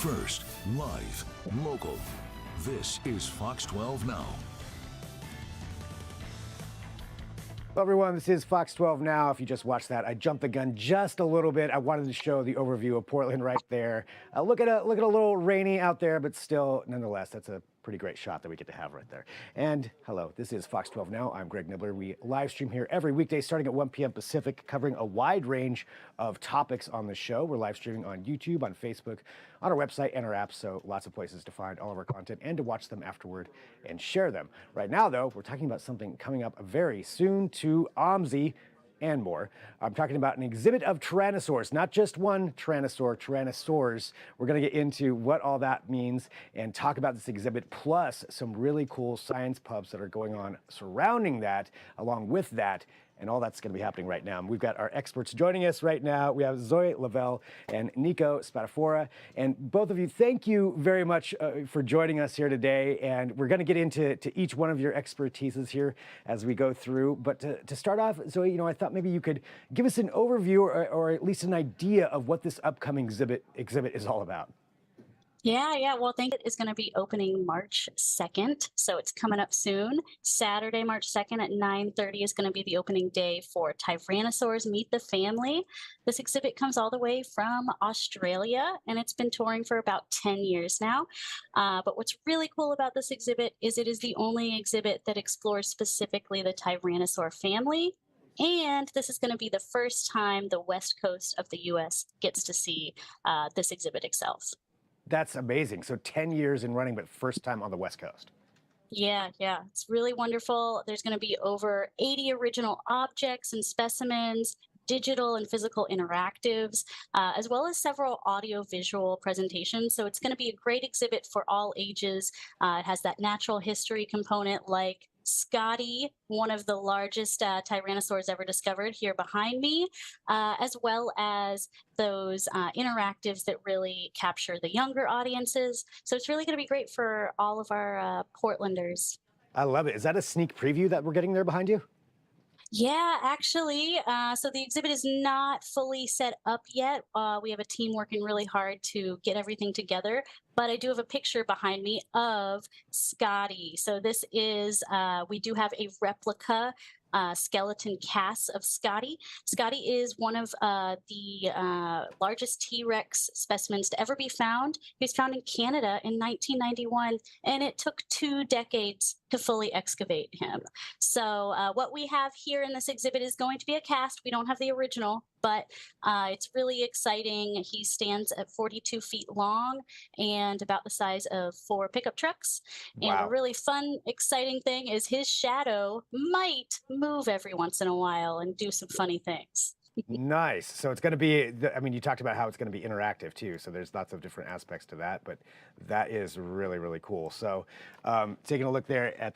First, live, local. This is Fox 12 Now. Hello everyone, this is Fox 12 Now. If you just watched that, I jumped the gun just a little bit. I wanted to show the overview of Portland right there. Look at a little rainy out there, but still, nonetheless, that's a pretty great shot that we get to have right there. And hello, this is Fox 12 Now. I'm Greg Nibbler. We live stream here every weekday starting at 1 p.m. Pacific, covering a wide range of topics on the show. We're live streaming on YouTube, on Facebook, on our website and our apps, so lots of places to find all of our content and to watch them afterward and share them. Right now, though, we're talking about something coming up very soon to OMSI and more. I'm talking about an exhibit of Tyrannosaurs, not just one Tyrannosaur, Tyrannosaurs. We're going to get into what all that means and talk about this exhibit, plus some really cool science pubs that are going on surrounding that, along with that, and all that's going to be happening right now. We've got our experts joining us right now. We have Zoe Lovell and Nico Spadafora. And both of you, thank you very much for joining us here today. And we're going to get into each one of your expertises here as we go through. But to start off, Zoe, I thought maybe you could give us an overview or at least an idea of what this upcoming exhibit is all about. Yeah. Well, I think it is going to be opening March 2nd. So it's coming up soon. Saturday, March 2nd at 9:30 is going to be the opening day for Tyrannosaurs Meet the Family. This exhibit comes all the way from Australia, and it's been touring for about 10 years now. But what's really cool about this exhibit is it is the only exhibit that explores specifically the Tyrannosaur family. And this is going to be the first time the West Coast of the U.S. gets to see this exhibit itself. That's amazing. So 10 years in running, but first time on the West Coast. Yeah. It's really wonderful. There's going to be over 80 original objects and specimens, digital and physical interactives, as well as several audio-visual presentations. So it's going to be a great exhibit for all ages. It has that natural history component like Scotty, one of the largest tyrannosaurs ever discovered here behind me, as well as those interactives that really capture the younger audiences. So it's really going to be great for all of our Portlanders. I love it. Is that a sneak preview that we're getting there behind you? Yeah, actually. So the exhibit is not fully set up yet. We have a team working really hard to get everything together. But I do have a picture behind me of Scotty. So this is, we do have a replica skeleton cast of Scotty. Scotty is one of the largest T-Rex specimens to ever be found. He was found in Canada in 1991, and it took 2 decades to fully excavate him. So what we have here in this exhibit is going to be a cast. We don't have the original, but it's really exciting. He stands at 42 feet long and about the size of 4 pickup trucks. Wow. And a really fun, exciting thing is his shadow might move every once in a while and do some funny things. Nice. So it's going to be, you talked about how it's going to be interactive too. So there's lots of different aspects to that, but that is really, really cool. So taking a look there at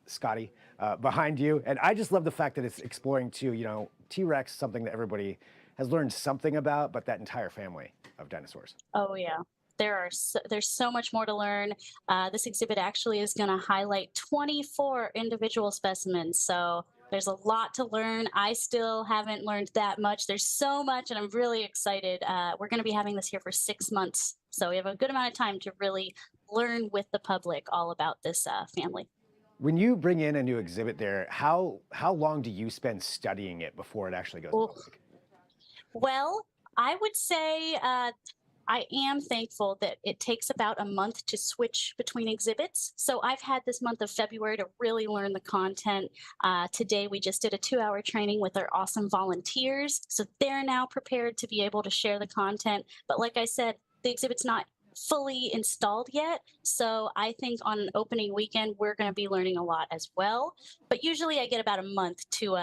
Scotty behind you. And I just love the fact that it's exploring too, T-Rex, something that everybody has learned something about, but that entire family of dinosaurs. Oh, yeah. There's so much more to learn. This exhibit actually is going to highlight 24 individual specimens. So there's a lot to learn. I still haven't learned that much. There's so much, and I'm really excited. We're going to be having this here for 6 months. So we have a good amount of time to really learn with the public all about this family. When you bring in a new exhibit there, how long do you spend studying it before it actually goes public? Well, I would say I am thankful that it takes about a month to switch between exhibits. So I've had this month of February to really learn the content. Today, we just did a 2-hour training with our awesome volunteers. So they're now prepared to be able to share the content. But like I said, the exhibit's not fully installed yet. So I think on an opening weekend, we're going to be learning a lot as well. But usually I get about a month to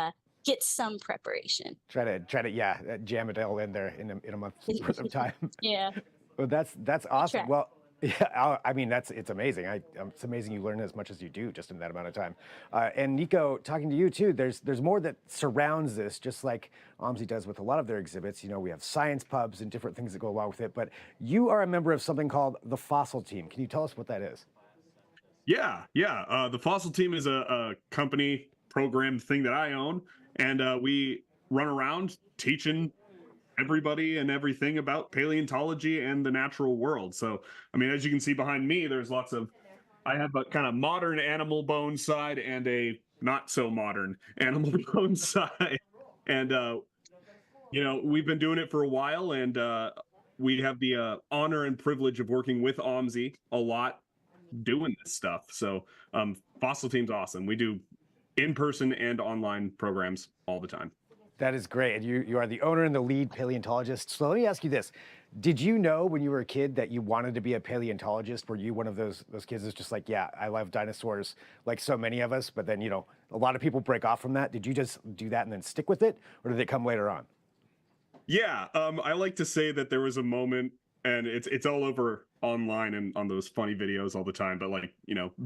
get some preparation. Try to jam it all in there in a month's worth of time. Yeah. Well, that's awesome. Well, yeah, it's amazing. It's amazing you learn as much as you do just in that amount of time. And Nico, talking to you too, there's more that surrounds this, just like OMSI does with a lot of their exhibits. We have science pubs and different things that go along with it. But you are a member of something called the Fossil Team. Can you tell us what that is? Yeah. The Fossil Team is a company program thing that I own, and we run around teaching everybody and everything about paleontology and the natural world. So, I mean, as you can see behind me, there's lots of, I have a kind of modern animal bone side and a not so modern animal bone side. And, we've been doing it for a while, and we have the honor and privilege of working with OMSI a lot doing this stuff. So, Fossil Team's awesome. We do in-person and online programs all the time. That is great. And you are the owner and the lead paleontologist. So let me ask you this. Did you know when you were a kid that you wanted to be a paleontologist? Were you one of those kids that's just like, yeah, I love dinosaurs like so many of us, but then, a lot of people break off from that. Did you just do that and then stick with it, or did it come later on? Yeah, I like to say that there was a moment, and it's all over online and on those funny videos all the time, but like,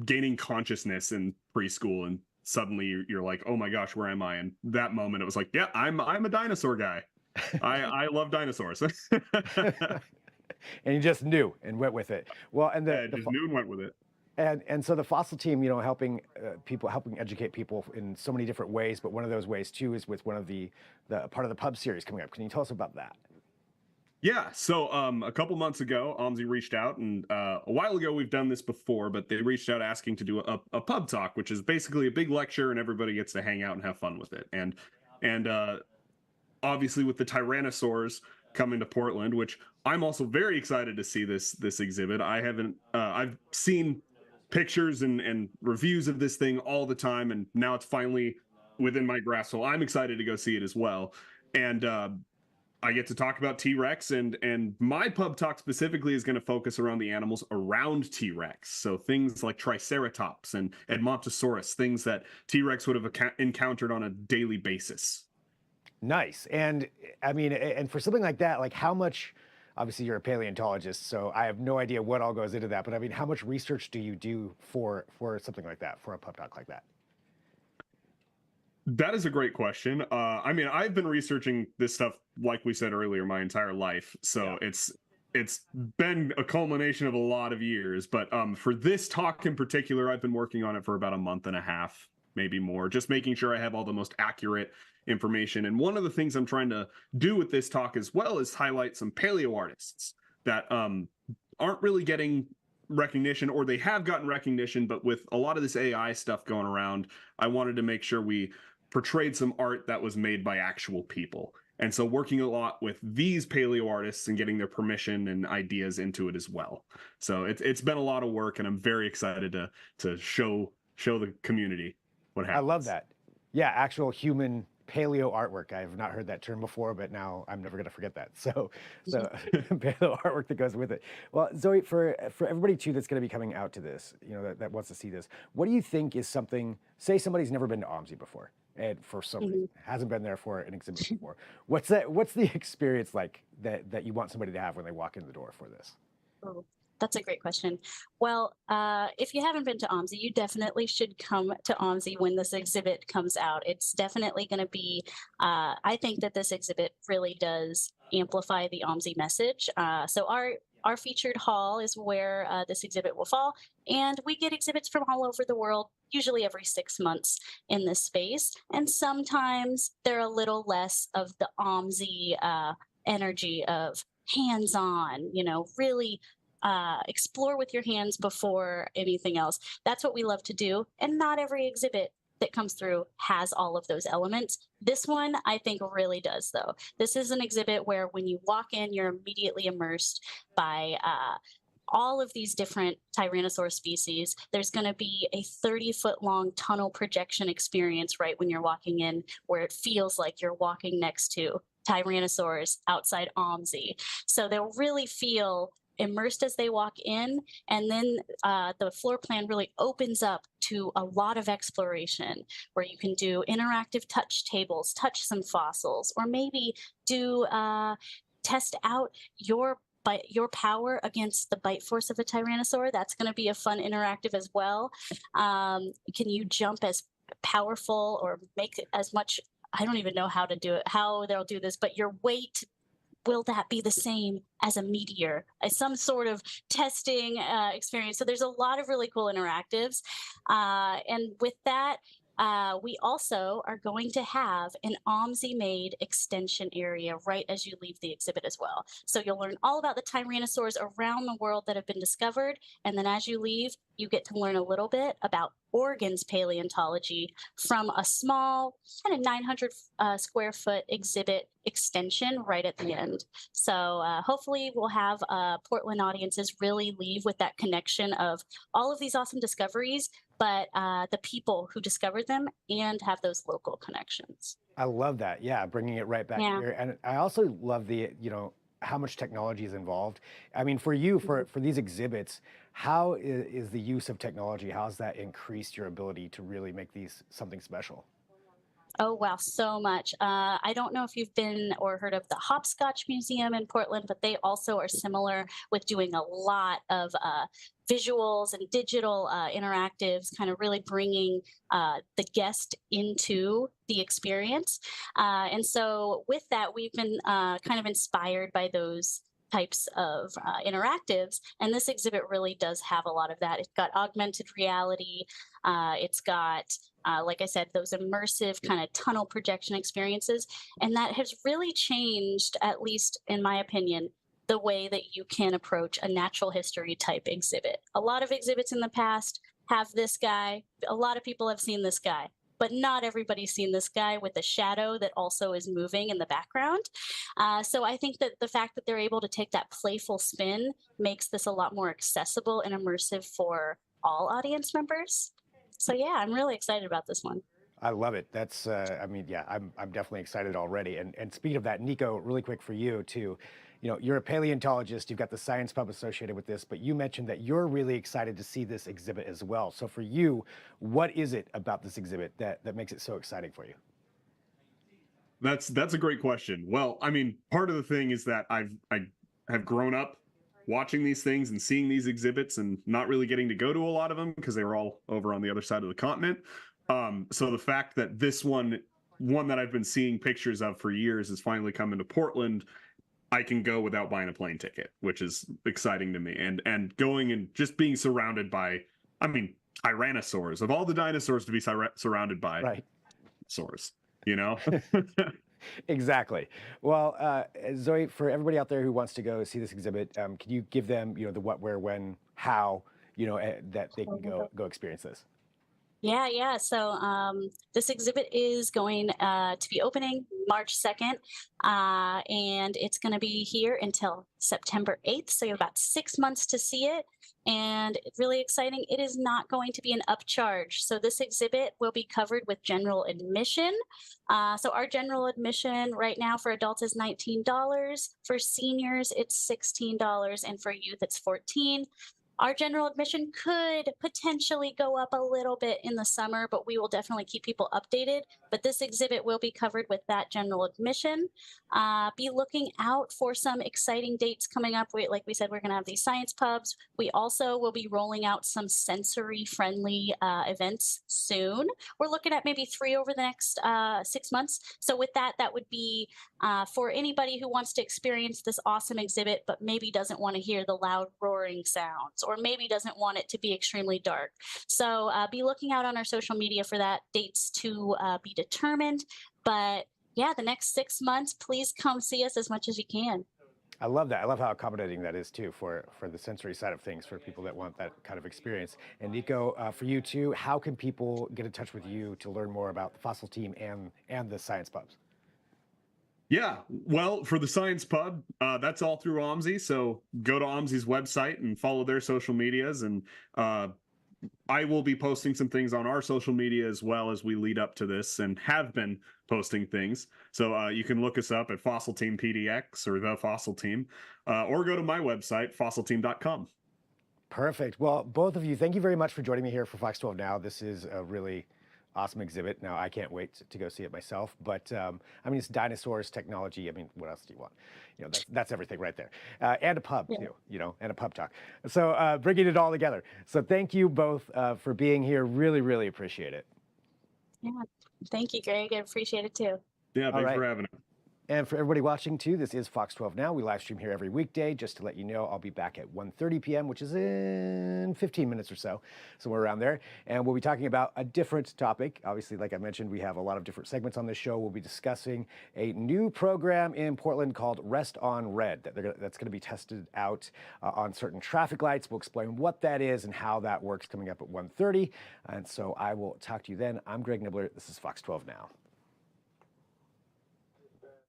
gaining consciousness in preschool, and suddenly you're like, oh my gosh, where am I? And that moment, it was like, yeah, I'm a dinosaur guy. I love dinosaurs. And you just knew and went with it. Well, and just knew and went with it. And so the Fossil Team, helping educate people in so many different ways, but one of those ways too is with one of the part of the pub series coming up. Can you tell us about that? Yeah, so a couple months ago, OMSI reached out, and a while ago we've done this before, but they reached out asking to do a pub talk, which is basically a big lecture, and everybody gets to hang out and have fun with it. And obviously with the Tyrannosaurs coming to Portland, which I'm also very excited to see this exhibit. I've seen pictures and reviews of this thing all the time, and now it's finally within my grasp, so I'm excited to go see it as well. And I get to talk about T-Rex, and my pub talk specifically is going to focus around the animals around T-Rex. So things like Triceratops and Edmontosaurus, things that T-Rex would have encountered on a daily basis. Nice. And I mean, and for something like that, like how much, obviously you're a paleontologist, so I have no idea what all goes into that, but I mean, how much research do you do for something like that, for a pub talk like that? That is a great question. I mean, I've been researching this stuff, like we said earlier, my entire life. So yeah. It's been a culmination of a lot of years. But for this talk in particular, I've been working on it for about a month and a half, maybe more, just making sure I have all the most accurate information. And one of the things I'm trying to do with this talk as well is highlight some paleo artists that aren't really getting recognition, or they have gotten recognition, but with a lot of this AI stuff going around, I wanted to make sure we portrayed some art that was made by actual people. And so working a lot with these paleo artists and getting their permission and ideas into it as well. So it's been a lot of work, and I'm very excited to show the community what happens. I love that. Yeah, actual human paleo artwork. I have not heard that term before, but now I'm never going to forget that. So paleo artwork that goes with it. Well, Zoe, for everybody too that's going to be coming out to this, that wants to see this, what do you think is something? Say somebody's never been to OMSI before, and for some reason hasn't been there for an exhibit before. What's the experience like that you want somebody to have when they walk in the door for this? Oh, that's a great question. Well, if you haven't been to OMSI, you definitely should come to OMSI when this exhibit comes out. It's definitely going to be, I think that this exhibit really does amplify the OMSI message. So our featured hall is where this exhibit will fall, and we get exhibits from all over the world, usually every 6 months in this space. And sometimes they're a little less of the OMSI energy of hands-on, really explore with your hands before anything else. That's what we love to do. And not every exhibit that comes through has all of those elements. This one, I think, really does, though. This is an exhibit where when you walk in, you're immediately immersed by all of these different Tyrannosaur species. There's going to be a 30-foot-long tunnel projection experience right when you're walking in, where it feels like you're walking next to Tyrannosaurs outside OMSI. So they'll really feel immersed as they walk in, and then the floor plan really opens up to a lot of exploration where you can do interactive touch tables, touch some fossils, or maybe do test out your power against the bite force of a Tyrannosaur. That's going to be a fun interactive as well. Can you jump as powerful or make as much? I don't even know how to do it, how they'll do this, but your weight, will that be the same as a meteor? As some sort of testing experience. So there's a lot of really cool interactives. And with that, We also are going to have an OMSI-made extension area right as you leave the exhibit as well. So you'll learn all about the Tyrannosaurs around the world that have been discovered, and then as you leave, you get to learn a little bit about organs paleontology from a small, kind of 900 square foot exhibit extension right at the end. So hopefully we'll have Portland audiences really leave with that connection of all of these awesome discoveries, but the people who discovered them and have those local connections. I love that. Yeah, bringing it right back Yeah. here. And I also love the, how much technology is involved. I mean, for you, for these exhibits, how is the use of technology, how has that increased your ability to really make these something special? Oh, wow, so much. I don't know if you've been or heard of the Hopscotch Museum in Portland, but they also are similar with doing a lot of visuals and digital interactives, kind of really bringing the guest into the experience. And so, with that, we've been kind of inspired by those types of interactives. And this exhibit really does have a lot of that. It's got augmented reality. It's got, like I said, those immersive kind of tunnel projection experiences. And that has really changed, at least in my opinion, the way that you can approach a natural history type exhibit. A lot of exhibits in the past have this guy. A lot of people have seen this guy, but not everybody's seen this guy with a shadow that also is moving in the background. So I think that the fact that they're able to take that playful spin makes this a lot more accessible and immersive for all audience members. So yeah, I'm really excited about this one. I love it. That's, I mean, yeah, I'm definitely excited already. And speaking of that, Nico, really quick for you too, you're a paleontologist, you've got the Science Pub associated with this, but you mentioned that you're really excited to see this exhibit as well. So for you, what is it about this exhibit that makes it so exciting for you? That's a great question. Well, I mean, part of the thing is that I have grown up watching these things and seeing these exhibits and not really getting to go to a lot of them because they were all over on the other side of the continent. So the fact that this one that I've been seeing pictures of for years is finally coming to Portland, I can go without buying a plane ticket, which is exciting to me. And going and just being surrounded by, I mean, Tyrannosaurs, of all the dinosaurs to be surrounded by, Right. Saurs, Exactly. Well, Zoe, for everybody out there who wants to go see this exhibit, can you give them, the what, where, when, how, that they can go experience this? Yeah. So this exhibit is going to be opening March 2nd, and it's going to be here until September 8th. So you have about 6 months to see it. And really exciting, it is not going to be an upcharge. So this exhibit will be covered with general admission. So our general admission right now for adults is $19. For seniors, it's $16. And for youth, it's $14. Our general admission could potentially go up a little bit in the summer, but we will definitely keep people updated. But this exhibit will be covered with that general admission. Be looking out for some exciting dates coming up. Like we said, we're going to have these science pubs. We also will be rolling out some sensory-friendly events soon. We're looking at maybe 3 over the next 6 months. So with that, that would be for anybody who wants to experience this awesome exhibit, but maybe doesn't want to hear the loud roaring sounds, or maybe doesn't want it to be extremely dark. So be looking out on our social media for that, dates to be determined. But yeah, the next 6 months, please come see us as much as you can. I love that. I love how accommodating that is too for the sensory side of things for people that want that kind of experience. And Nico, for you too, how can people get in touch with you to learn more about the Fossil Team and the Science Pubs? Yeah, well, for the Science Pub, that's all through OMSI. So go to OMSI's website and follow their social medias. And I will be posting some things on our social media as well as we lead up to this, and have been posting things. So you can look us up at Fossil Team PDX or The Fossil Team, or go to my website, fossilteam.com. Perfect. Well, both of you, thank you very much for joining me here for Fox 12 Now. This is a really awesome exhibit. Now, I can't wait to go see it myself, but I mean, it's dinosaurs, technology. I mean, what else do you want? That's everything right there. And a pub too, and a pub talk. So bringing it all together. So thank you both for being here. Really, really appreciate it. Yeah, thank you, Greg. I appreciate it too. Yeah, thanks for having us. And for everybody watching too, this is Fox 12 Now. We live stream here every weekday. Just to let you know, I'll be back at 1:30 p.m., which is in 15 minutes or so, somewhere around there. And we'll be talking about a different topic. Obviously, like I mentioned, we have a lot of different segments on this show. We'll be discussing a new program in Portland called Rest on Red that's going to be tested out on certain traffic lights. We'll explain what that is and how that works coming up at 1:30. And so I will talk to you then. I'm Greg Nibbler. This is Fox 12 Now.